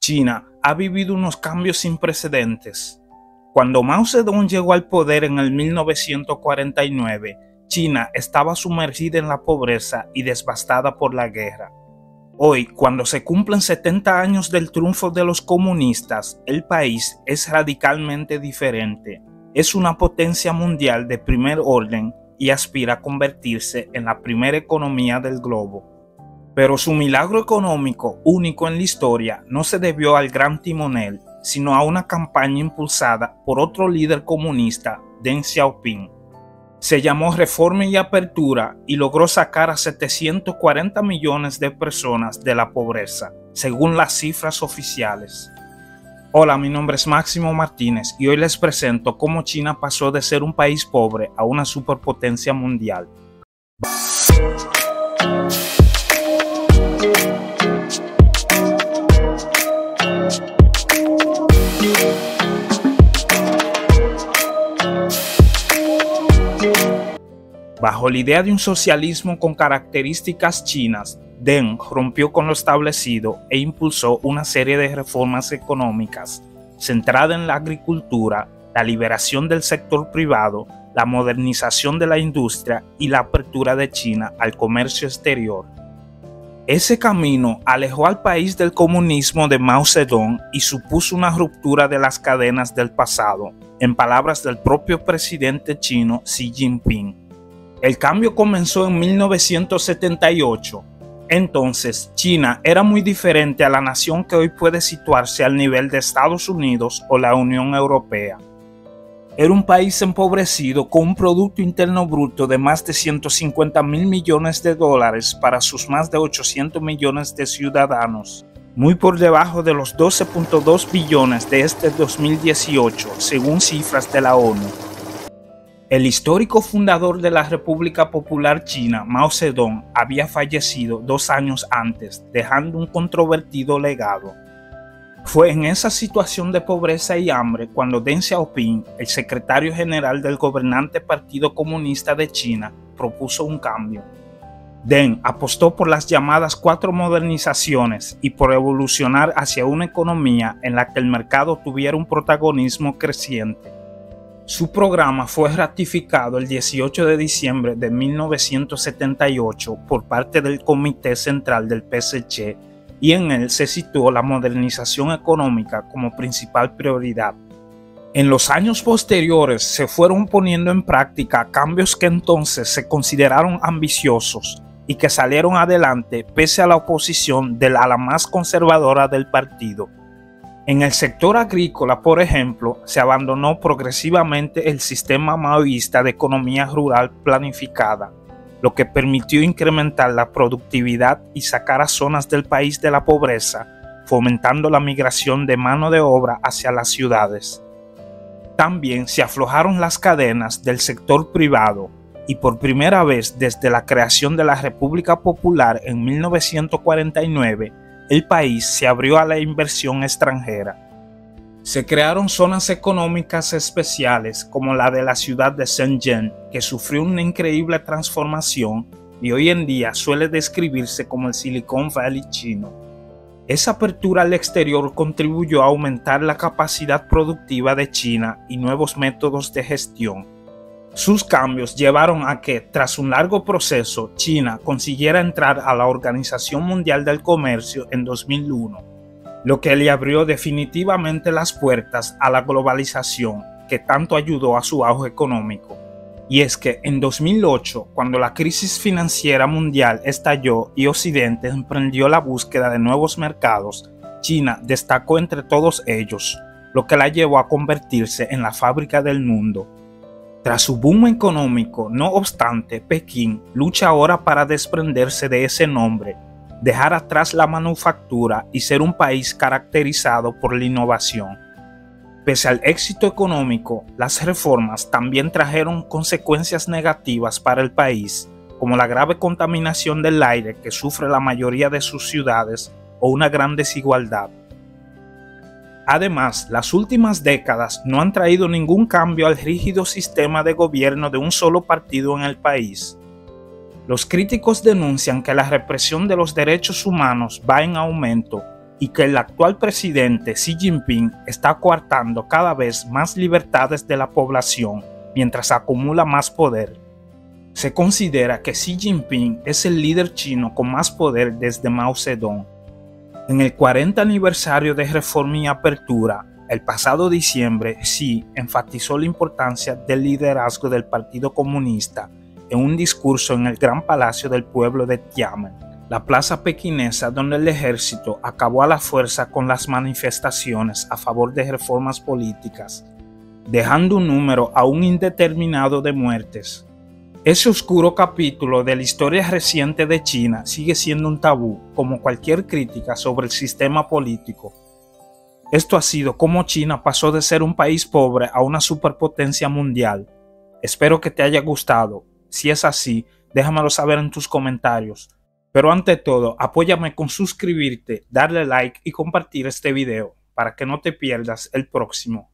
China ha vivido unos cambios sin precedentes. Cuando Mao Zedong llegó al poder en el 1949, China estaba sumergida en la pobreza y devastada por la guerra. Hoy, cuando se cumplen 70 años del triunfo de los comunistas, el país es radicalmente diferente. Es una potencia mundial de primer orden y aspira a convertirse en la primera economía del globo. Pero su milagro económico, único en la historia, no se debió al gran timonel, sino a una campaña impulsada por otro líder comunista, Deng Xiaoping. Se llamó Reforma y Apertura y logró sacar a 740 millones de personas de la pobreza, según las cifras oficiales. Hola, mi nombre es Máximo Martínez y hoy les presento cómo China pasó de ser un país pobre a una superpotencia mundial. Bajo la idea de un socialismo con características chinas, Deng rompió con lo establecido e impulsó una serie de reformas económicas centradas en la agricultura, la liberación del sector privado, la modernización de la industria y la apertura de China al comercio exterior. Ese camino alejó al país del comunismo de Mao Zedong y supuso una ruptura de las cadenas del pasado, en palabras del propio presidente chino Xi Jinping. El cambio comenzó en 1978. Entonces, China era muy diferente a la nación que hoy puede situarse al nivel de Estados Unidos o la Unión Europea. Era un país empobrecido con un Producto Interno Bruto de más de 150.000 millones de dólares para sus más de 800 millones de ciudadanos, muy por debajo de los 12.2 billones de este 2018, según cifras de la ONU. El histórico fundador de la República Popular China, Mao Zedong, había fallecido 2 años antes, dejando un controvertido legado. Fue en esa situación de pobreza y hambre cuando Deng Xiaoping, el secretario general del gobernante Partido Comunista de China, propuso un cambio. Deng apostó por las llamadas 4 modernizaciones y por evolucionar hacia una economía en la que el mercado tuviera un protagonismo creciente. Su programa fue ratificado el 18 de diciembre de 1978 por parte del Comité Central del PSC y en él se situó la modernización económica como principal prioridad. En los años posteriores se fueron poniendo en práctica cambios que entonces se consideraron ambiciosos y que salieron adelante pese a la oposición del ala más conservadora del partido. En el sector agrícola, por ejemplo, se abandonó progresivamente el sistema maoísta de economía rural planificada, lo que permitió incrementar la productividad y sacar a zonas del país de la pobreza, fomentando la migración de mano de obra hacia las ciudades. También se aflojaron las cadenas del sector privado y por primera vez desde la creación de la República Popular en 1949, el país se abrió a la inversión extranjera. Se crearon zonas económicas especiales como la de la ciudad de Shenzhen, que sufrió una increíble transformación y hoy en día suele describirse como el Silicon Valley chino. Esa apertura al exterior contribuyó a aumentar la capacidad productiva de China y nuevos métodos de gestión. Sus cambios llevaron a que, tras un largo proceso, China consiguiera entrar a la Organización Mundial del Comercio en 2001, lo que le abrió definitivamente las puertas a la globalización que tanto ayudó a su auge económico. Y es que en 2008, cuando la crisis financiera mundial estalló y Occidente emprendió la búsqueda de nuevos mercados, China destacó entre todos ellos, lo que la llevó a convertirse en la fábrica del mundo. Tras su boom económico, no obstante, Pekín lucha ahora para desprenderse de ese nombre, dejar atrás la manufactura y ser un país caracterizado por la innovación. Pese al éxito económico, las reformas también trajeron consecuencias negativas para el país, como la grave contaminación del aire que sufre la mayoría de sus ciudades o una gran desigualdad. Además, las últimas décadas no han traído ningún cambio al rígido sistema de gobierno de un solo partido en el país. Los críticos denuncian que la represión de los derechos humanos va en aumento y que el actual presidente Xi Jinping está coartando cada vez más libertades de la población mientras acumula más poder. Se considera que Xi Jinping es el líder chino con más poder desde Mao Zedong. En el 40 aniversario de Reforma y Apertura, el pasado diciembre, Xi enfatizó la importancia del liderazgo del Partido Comunista en un discurso en el Gran Palacio del Pueblo de Tiananmen, la plaza pequinesa donde el ejército acabó a la fuerza con las manifestaciones a favor de reformas políticas, dejando un número aún indeterminado de muertes. Ese oscuro capítulo de la historia reciente de China sigue siendo un tabú, como cualquier crítica sobre el sistema político. Esto ha sido como China pasó de ser un país pobre a una superpotencia mundial. Espero que te haya gustado. Si es así, déjamelo saber en tus comentarios. Pero ante todo, apóyame con suscribirte, darle like y compartir este video para que no te pierdas el próximo.